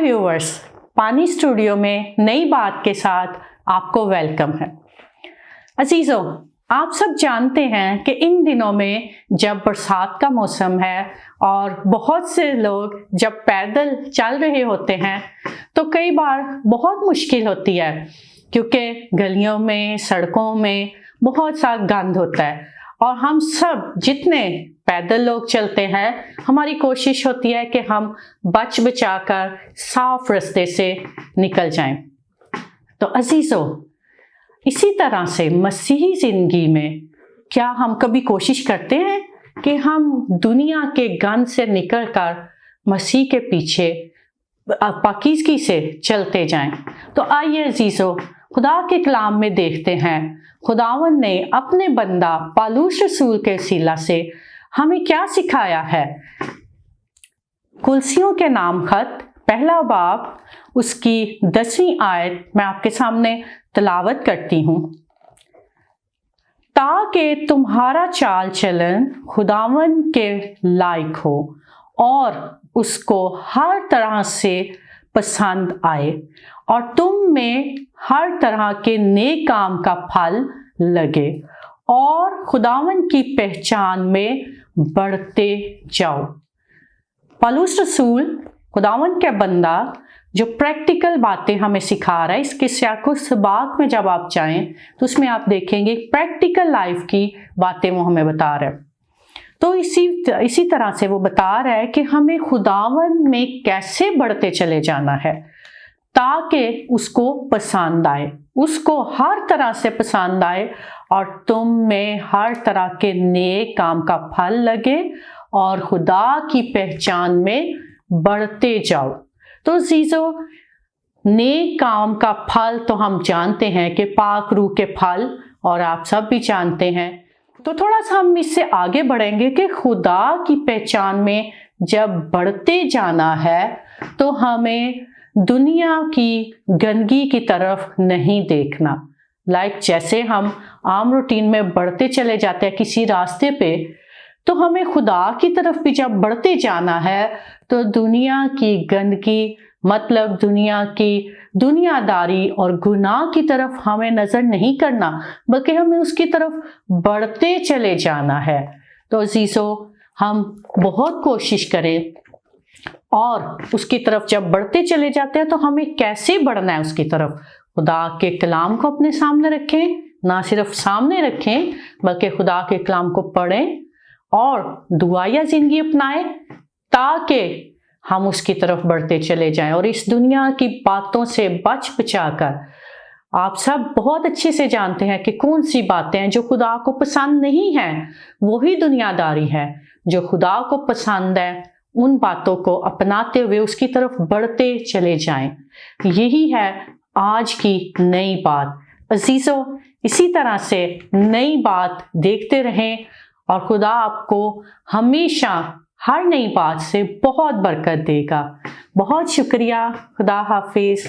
Viewers, पानी studio में नई बात के साथ आपको वेलकम है। अजीजों, आप सब जानते हैं कि इन दिनों में जब बरसात का मौसम है और बहुत से लोग जब पैदल चल रहे होते हैं तो कई बार बहुत मुश्किल होती है, क्योंकि गलियों में, सड़कों में बहुत सा गंद होता है और हम सब जितने पैदल लोग चलते हैं, हमारी कोशिश होती है कि हम बच बचा कर साफ रास्ते से निकल जाएं। तो अजीजों, इसी तरह से मसीही जिंदगी में क्या हम कभी कोशिश करते हैं कि हम दुनिया के गंद से निकलकर मसीह के पीछे पाकीज़गी से चलते जाएं? तो आइए अजीजों, खुदा के कलाम में देखते हैं खुदावन ने अपने बंदा पौलुस रसूल के वसीला से हमें क्या सिखाया है। कुलसियों के नाम खत पहला बाब उसकी 10वीं आयत मैं आपके सामने तिलावत करती हूँ। ताकि तुम्हारा चाल चलन खुदावन के लायक हो और उसको हर तरह से पसंद आए और तुम में हर तरह के नेक काम का फल लगे और खुदावन की पहचान में बढ़ते जाओ। पौलुस रसूल खुदावन के बंदा जो प्रैक्टिकल बातें हमें सिखा रहा है। इसके सियाको सबाक में जब आप जाएं तो उसमें आप देखेंगे प्रैक्टिकल लाइफ की बातें वो हमें बता रहा है। तो इसी तरह से वो बता रहा है कि हमें खुदावन में कैसे बढ़ते चले जाना है ताकि उसको पसंद आए, उसको हर तरह से पसंद आए और तुम में हर तरह के नेक काम का फल लगे और खुदा की पहचान में बढ़ते जाओ। तो जीजो, नेक काम का फल तो हम जानते हैं कि पाक रूह के फल, और आप सब भी जानते हैं। तो थोड़ा सा हम इससे आगे बढ़ेंगे कि खुदा की पहचान में जब बढ़ते जाना है तो हमें दुनिया की गंदगी की तरफ नहीं देखना। जैसे हम आम रूटीन में बढ़ते चले जाते हैं किसी रास्ते पे, तो हमें खुदा की तरफ भी जब बढ़ते जाना है तो दुनिया की गंदगी, मतलब दुनिया की दुनियादारी और गुनाह की तरफ हमें नजर नहीं करना, बल्कि हमें उसकी तरफ बढ़ते चले जाना है। तो अजीजों, हम बहुत कोशिश करें और उसकी तरफ जब बढ़ते चले जाते हैं तो हमें कैसे बढ़ना है उसकी तरफ। खुदा के कलाम को अपने सामने रखें, ना सिर्फ सामने रखें बल्कि खुदा के कलाम को पढ़ें और दुआया जिंदगी अपनाएं ताकि हम उसकी तरफ बढ़ते चले जाएं और इस दुनिया की बातों से बच बचा कर। आप सब बहुत अच्छे से जानते हैं कि कौन सी बातें हैं जो खुदा को पसंद नहीं है, वही दुनियादारी है। जो खुदा को पसंद है उन बातों को अपनाते हुए उसकी तरफ बढ़ते चले जाएं। यही है आज की नई बात। अजीजों, इसी तरह से नई बात देखते रहें और खुदा आपको हमेशा हर नई बात से बहुत बरकत देगा। बहुत शुक्रिया। खुदा हाफिज।